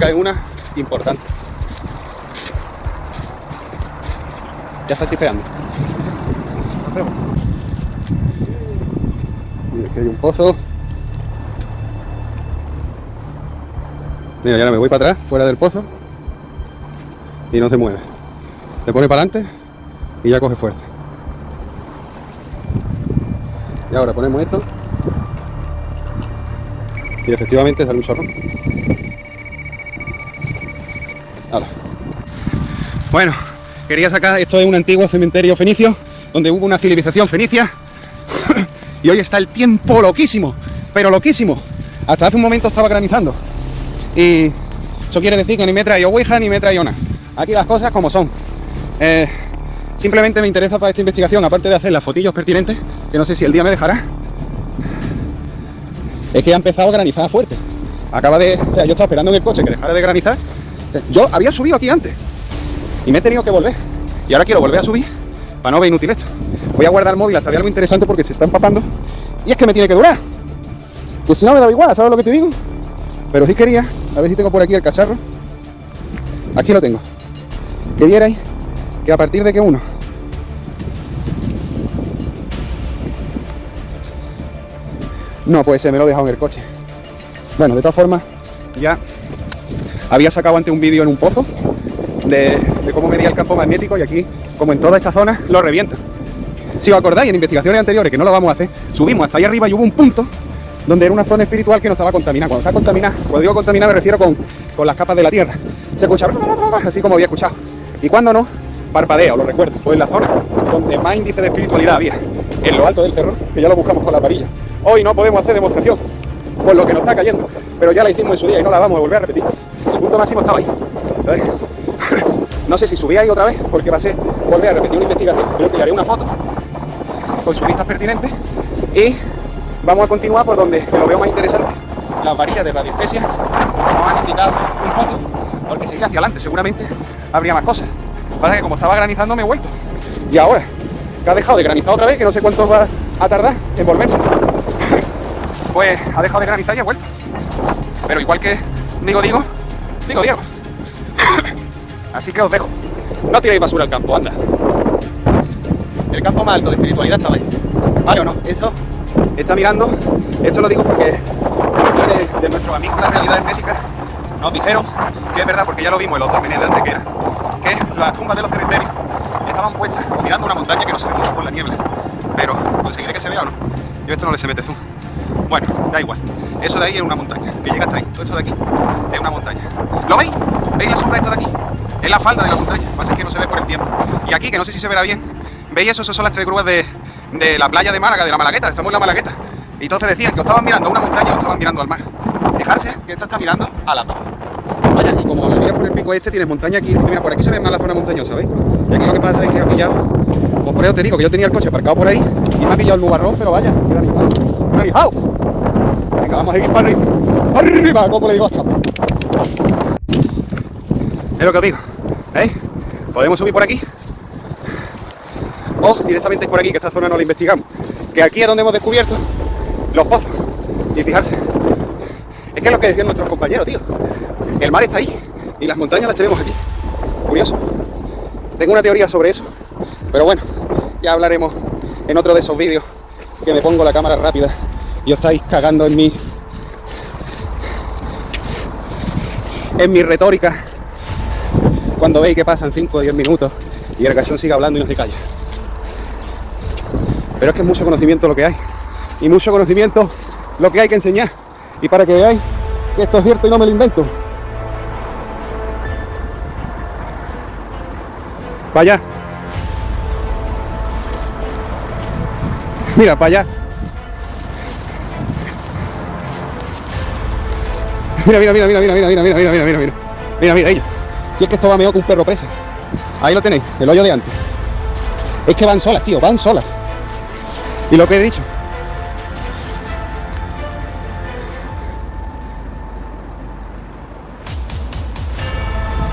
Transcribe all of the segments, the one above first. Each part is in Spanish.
caer una importante. Ya está chispeando. Mira, aquí hay un pozo. Mira, y ahora me voy para atrás, fuera del pozo. Y no se mueve. Se pone para adelante y ya coge fuerza. Y ahora ponemos esto. Y efectivamente sale un chorro. Ahora. Bueno, quería sacar, esto es un antiguo cementerio fenicio, donde hubo una civilización fenicia. Y hoy está el tiempo loquísimo, pero loquísimo. Hasta hace un momento estaba granizando. Y eso quiere decir que ni me he traído ouija ni me he traído nada. Aquí las cosas como son. Simplemente me interesa para esta investigación, aparte de hacer las fotillos pertinentes, que no sé si el día me dejará, es que ha empezado a granizar fuerte. O sea, yo estaba esperando en el coche que dejara de granizar. O sea, yo había subido aquí antes y me he tenido que volver. Y ahora quiero volver a subir para no ver inútil esto. Voy a guardar el móvil hasta ver algo interesante porque se está empapando. Y es que me tiene que durar. Que si no me da igual, ¿sabes lo que te digo? Pero sí quería, a ver si tengo por aquí el cacharro. Aquí lo tengo. Que vierais que a partir de que uno no, pues me lo he dejado en el coche. Bueno, de todas formas, ya había sacado antes un vídeo en un pozo de cómo medía el campo magnético y aquí, como en toda esta zona, lo revienta. Si os acordáis, en investigaciones anteriores, que no lo vamos a hacer, subimos hasta ahí arriba y hubo un punto donde era una zona espiritual que no estaba contaminada. Cuando está contaminada, cuando digo contaminada me refiero con las capas de la tierra. Se escuchaba así como había escuchado. Y cuando no, parpadea, os lo recuerdo. Fue en la zona donde más índice de espiritualidad había, en lo alto del cerro, que ya lo buscamos con la varilla. Hoy no podemos hacer demostración por lo que nos está cayendo, pero ya la hicimos en su día y no la vamos a volver a repetir. El punto máximo estaba ahí. Entonces, no sé si subí ahí otra vez, porque va a ser volver a repetir una investigación. Creo que le haré una foto con sus vistas pertinentes y vamos a continuar por donde lo veo más interesante, las varillas de radiestesia. Vamos a necesitar un pozo, porque seguía hacia adelante, seguramente habría más cosas. Pasa que como estaba granizando me he vuelto. Y ahora, que ha dejado de granizar otra vez, que no sé cuánto va a tardar en volverse, pues ha dejado de granizar y ha vuelto. Pero igual que digo Diego. Así que os dejo. No tiréis basura al campo, anda. El campo más alto de espiritualidad estaba ahí. ¿Vale o no? Eso está mirando. Esto lo digo porque de nuestros amigos de la realidad hermética nos dijeron que es verdad, porque ya lo vimos en los dos menes de antes, que las tumbas de los cementerios estaban puestas mirando una montaña que no se ve mucho por la niebla. Pero conseguiré que se vea o no. Yo esto no le se mete zoom. Bueno, da igual. Eso de ahí es una montaña, que llega hasta ahí. Todo esto de aquí es una montaña. ¿Lo veis? ¿Veis la sombra esta de aquí? Es la falda de la montaña. Pasa que no se ve por el tiempo. Y aquí, que no sé si se verá bien, ¿veis eso? Esas son las tres grúas de la playa de Málaga, de la Malagueta. Estamos en la Malagueta. Y entonces decían que o estaban mirando a una montaña o estaban mirando al mar. Fijarse que esta está mirando a las dos. Vaya, y como lo miras por el pico este, tienes montaña aquí. Mira, por aquí se ve más la zona montañosa, ¿veis? Y aquí lo que pasa es que ha pillado, pues por eso te digo que yo tenía el coche aparcado por ahí y me ha pillado el nubarrón, pero vaya, granizado. ¡Granizado! Venga, vamos a seguir para arriba. ¡Arriba! Como le digo hasta. Es lo que os digo, ¿veis? Podemos subir por aquí o directamente por aquí, que esta zona no la investigamos. Que aquí es donde hemos descubierto los pozos. Y fijarse, es que es lo que decían nuestros compañeros, tío. El mar está ahí y las montañas las tenemos aquí. Curioso. Tengo una teoría sobre eso, pero bueno, ya hablaremos en otro de esos vídeos que me pongo la cámara rápida y os estáis cagando en mi retórica cuando veis que pasan 5 o 10 minutos y el gachón sigue hablando y no se calla. Pero es que es mucho conocimiento lo que hay, y mucho conocimiento lo que hay que enseñar, y para que veáis que esto es cierto y no me lo invento. Para allá. Mira, para allá. Mira, ellos. Si es que esto va mejor que un perro presa. Ahí lo tenéis, el hoyo de antes. Es que van solas, tío, van solas. Y lo que he dicho.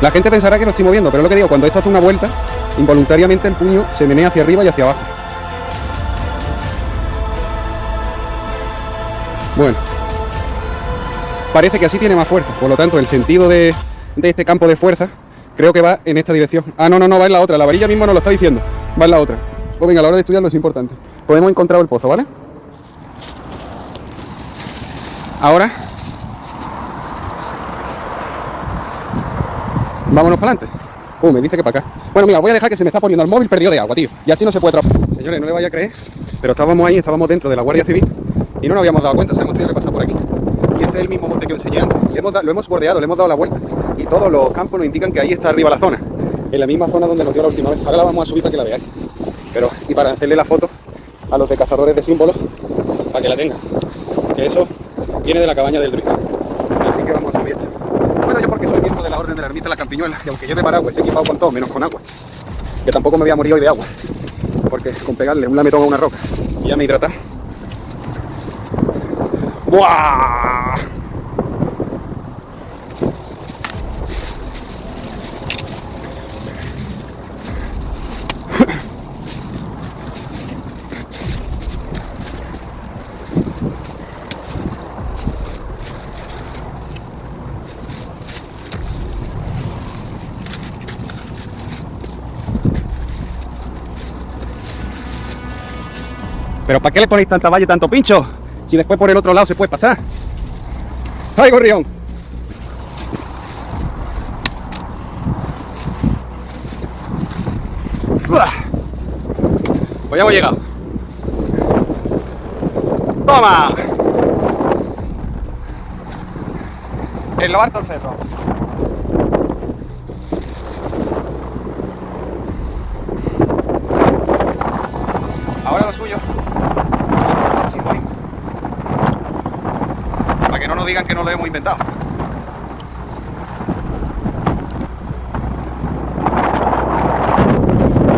La gente pensará que lo estoy moviendo, pero es lo que digo, cuando esto hace una vuelta, involuntariamente el puño se menea hacia arriba y hacia abajo. Bueno, parece que así tiene más fuerza. Por lo tanto, el sentido de este campo de fuerza creo que va en esta dirección. Ah, no, va en la otra. La varilla misma nos lo está diciendo. Va en la otra. Pues venga, a la hora de estudiarlo es importante. Pues hemos encontrado el pozo, ¿vale? Ahora vámonos para adelante. Me dice que para acá. Bueno, mira, voy a dejar que se me está poniendo el móvil perdido de agua, tío. Y así no se puede trabajar. Señores, no le vaya a creer, pero estábamos ahí, estábamos dentro de la Guardia Civil y no nos habíamos dado cuenta, o sea, hemos tenido que pasar por aquí. Y este es el mismo monte que os enseñé antes. Y lo hemos bordeado, le hemos dado la vuelta. Y todos los campos nos indican que ahí está arriba la zona. En la misma zona donde nos dio la última vez. Ahora la vamos a subir para que la veáis. Pero, y para hacerle la foto a los de cazadores de símbolos, para que la tengan. Que eso viene de la cabaña del druida. Así que vamos a subir esto. Bueno, yo porque soy miembro de la Orden de la Ermita de la Campilluela, y aunque lleve paraguas, esté equipado con todo, menos con agua, que tampoco me voy a morir hoy de agua, porque con pegarle un lametón a una roca y ya me hidrata. ¡Buah! ¿Pero para qué le ponéis tanta valla y tanto pincho? Si después por el otro lado se puede pasar. ¡Ay, gorrión! Pues ya hemos llegado. ¡Toma! En lo alto el cerro. Ahora lo suyo. Para que no nos digan que no lo hemos inventado.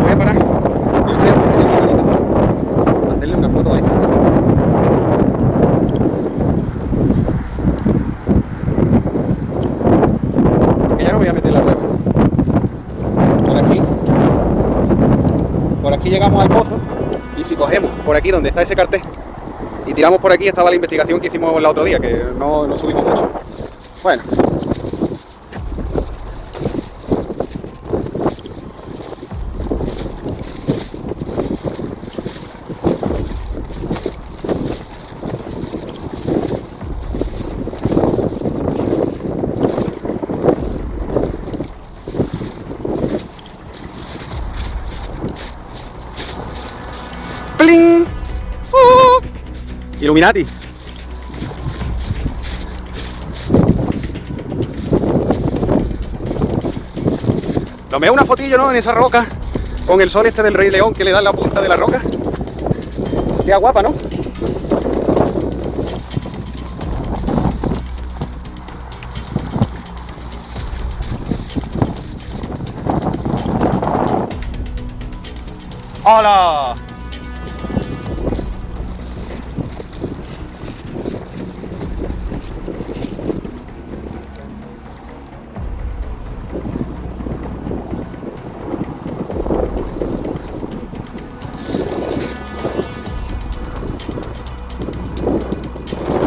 Voy a parar. Yo creo que hacerle una foto a esto. Porque ya no voy a meter la rueda. Por aquí llegamos al pozo. Y si cogemos por aquí donde está ese cartel y tiramos por aquí, estaba la investigación que hicimos el otro día, que no subimos mucho. Bueno. ¡Pling! Illuminati. Tomé una fotillo, ¿no? En esa roca, con el sol este del Rey León que le da en la punta de la roca. Qué guapa, ¿no? ¡Hola!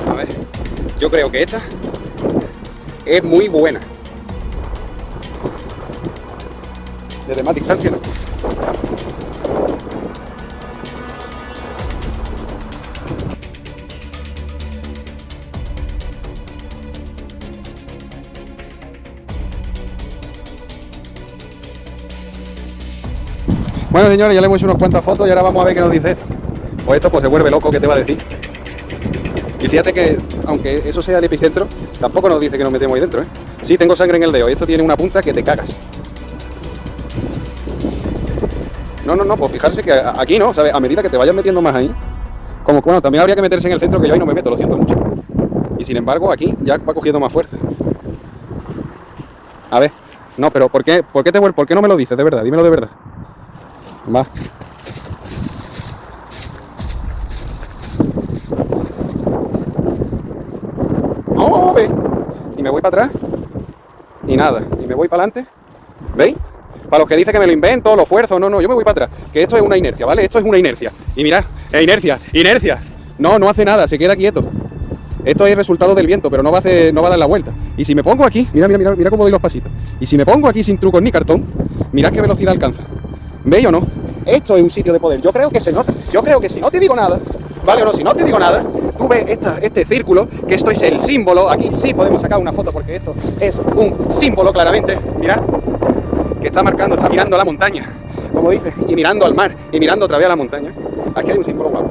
A ver, yo creo que esta es muy buena. Desde más distancia, ¿no? Bueno, señores, ya le hemos hecho unas cuantas fotos y ahora vamos a ver qué nos dice esto. Pues esto pues se vuelve loco, ¿qué te va a decir? Y fíjate que, aunque eso sea el epicentro, tampoco nos dice que nos metemos ahí dentro, ¿eh? Sí, tengo sangre en el dedo y esto tiene una punta que te cagas. No, pues fijarse que aquí no, ¿sabes? A medida que te vayas metiendo más ahí, como que bueno, también habría que meterse en el centro, que yo ahí no me meto, lo siento mucho. Y sin embargo, aquí ya va cogiendo más fuerza. A ver, no, pero ¿por qué no me lo dices de verdad? Dímelo de verdad. Va. ¡Oh, ve! Y me voy para atrás. Y nada. Y me voy para adelante. ¿Veis? Para los que dicen que me lo invento, lo fuerzo. No, yo me voy para atrás. Que esto es una inercia, ¿vale? Esto es una inercia. Y mirad, inercia. No hace nada, se queda quieto. Esto es el resultado del viento, pero no va a dar la vuelta. Y si me pongo aquí, mira cómo doy los pasitos. Y si me pongo aquí sin trucos ni cartón, mirad qué velocidad alcanza. ¿Veis o no? Esto es un sitio de poder. Yo creo que se nota. Yo creo que si no te digo nada, ¿vale o no? Si no te digo nada, tú ves este círculo, que esto es el símbolo. Aquí sí podemos sacar una foto porque esto es un símbolo claramente. Mirad, que está marcando, está mirando a la montaña, como dice, y mirando al mar, y mirando otra vez a la montaña. Aquí hay un símbolo guapo.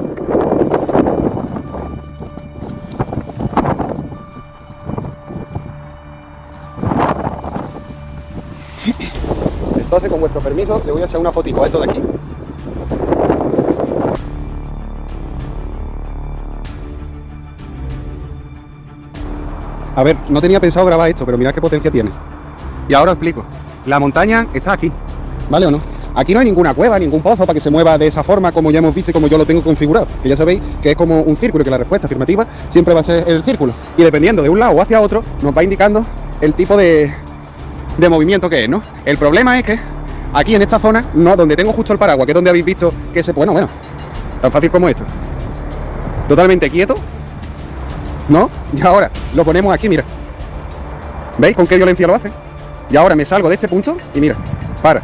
Entonces, con vuestro permiso, le voy a echar una fotito a esto de aquí. A ver, no tenía pensado grabar esto, pero mirad qué potencia tiene. Y ahora os explico. La montaña está aquí, ¿vale o no? Aquí no hay ninguna cueva, ningún pozo para que se mueva de esa forma como ya hemos visto y como yo lo tengo configurado. Que ya sabéis que es como un círculo y que la respuesta afirmativa siempre va a ser el círculo. Y dependiendo de un lado o hacia otro, nos va indicando el tipo de movimiento que es, ¿no? El problema es que aquí en esta zona, no, donde tengo justo el paraguas, que es donde habéis visto que se... Bueno, tan fácil como esto. Totalmente quieto, ¿no? Y ahora lo ponemos aquí, mira. ¿Veis con qué violencia lo hace? Y ahora me salgo de este punto y mira, para.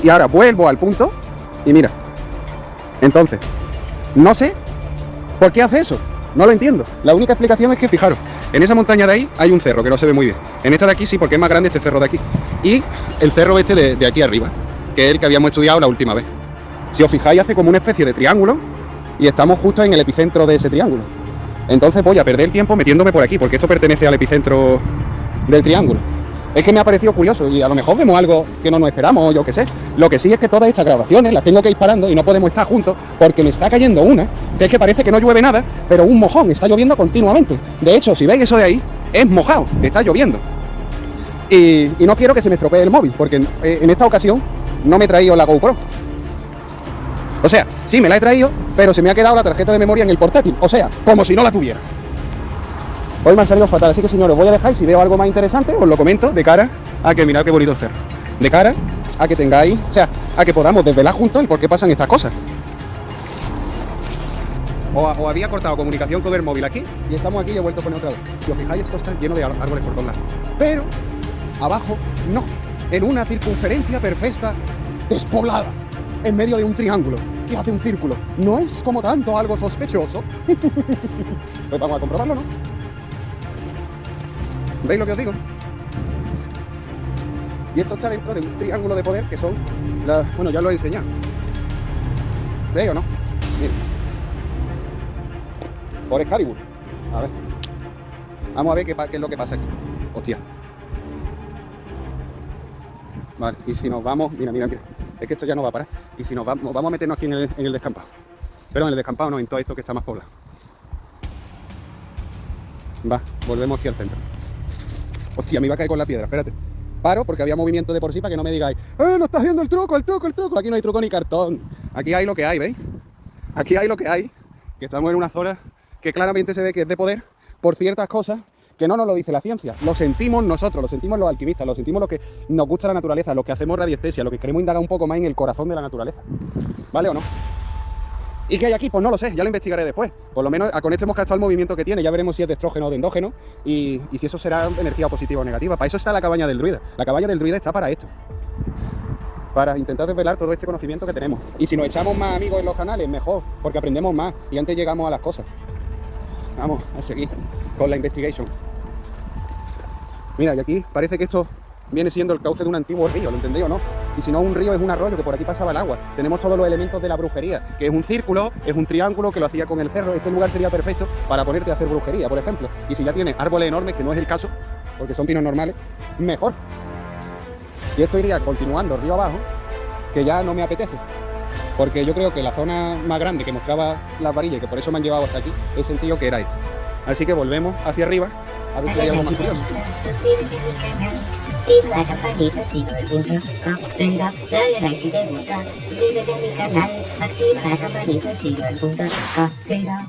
Y ahora vuelvo al punto y mira. Entonces, no sé por qué hace eso. No lo entiendo. La única explicación es que, fijaros, en esa montaña de ahí hay un cerro que no se ve muy bien. En esta de aquí sí, porque es más grande este cerro de aquí. Y el cerro este de aquí arriba, que es el que habíamos estudiado la última vez. Si os fijáis, hace como una especie de triángulo y estamos justo en el epicentro de ese triángulo. Entonces voy a perder tiempo metiéndome por aquí, porque esto pertenece al epicentro del triángulo. Es que me ha parecido curioso y a lo mejor vemos algo que no nos esperamos, yo qué sé. Lo que sí es que todas estas grabaciones las tengo que ir parando y no podemos estar juntos porque me está cayendo una, que es que parece que no llueve nada, pero un mojón, está lloviendo continuamente. De hecho, si veis eso de ahí, es mojado, está lloviendo. Y no quiero que se me estropee el móvil, porque en esta ocasión no me he traído la GoPro. O sea, sí me la he traído, pero se me ha quedado la tarjeta de memoria en el portátil. O sea, como si no la tuviera. Hoy me ha salido fatal, así que señores, os voy a dejar y si veo algo más interesante os lo comento de cara a que mirad qué bonito cerro. De cara a que tengáis, o sea, a que podamos desvelar juntos el por qué pasan estas cosas. O había cortado comunicación con el móvil aquí y estamos aquí y he vuelto a poner otra vez. Si os fijáis, esto está lleno de árboles por todos lados. Pero abajo no, en una circunferencia perfecta, despoblada, en medio de un triángulo que hace un círculo. ¿No es como tanto algo sospechoso? Pues vamos a comprobarlo, ¿no? ¿Veis lo que os digo? Y esto está dentro de un triángulo de poder que son las... Bueno, ya lo he enseñado. ¿Veis o no? Mira. Por Excalibur. A ver. Vamos a ver qué es lo que pasa aquí. Hostia. Vale, y si nos vamos... Mira. Es que esto ya no va a parar. Y si nos vamos a meternos aquí en el descampado. Pero en el descampado no, en todo esto que está más poblado. Va, volvemos aquí al centro. Hostia, me iba a caer con la piedra, espérate. Paro porque había movimiento de por sí para que no me digáis no estás viendo el truco. Aquí no hay truco ni cartón. Aquí hay lo que hay, ¿veis? Aquí hay lo que hay. Que estamos en una zona que claramente se ve que es de poder por ciertas cosas que no nos lo dice la ciencia. Lo sentimos nosotros, lo sentimos los alquimistas, lo sentimos los que nos gusta la naturaleza, los que hacemos radiestesia, los que queremos indagar un poco más en el corazón de la naturaleza. ¿Vale o no? ¿Y qué hay aquí? Pues no lo sé, ya lo investigaré después. Por lo menos con este hemos captado el movimiento que tiene, ya veremos si es de estrógeno o de endógeno y si eso será energía positiva o negativa. Para eso está la cabaña del druida. La cabaña del druida está para esto. Para intentar desvelar todo este conocimiento que tenemos. Y si nos echamos más amigos en los canales, mejor, porque aprendemos más y antes llegamos a las cosas. Vamos a seguir con la investigation. Mira, y aquí parece que esto viene siendo el cauce de un antiguo río, ¿lo entendéis o no? Y si no, un río es un arroyo, que por aquí pasaba el agua. Tenemos todos los elementos de la brujería, que es un círculo, es un triángulo, que lo hacía con el cerro. Este lugar sería perfecto para ponerte a hacer brujería, por ejemplo. Y si ya tienes árboles enormes, que no es el caso, porque son pinos normales, mejor. Y esto iría continuando río abajo, que ya no me apetece. Porque yo creo que la zona más grande que mostraba las varillas, y que por eso me han llevado hasta aquí, he sentido que era esto. Así que volvemos hacia arriba, a ver si hay algo más curioso. Activa la campanita, activa el botón, captura, dale like si te gusta, suscríbete a mi canal, activa la campanita, activa el botón, captura.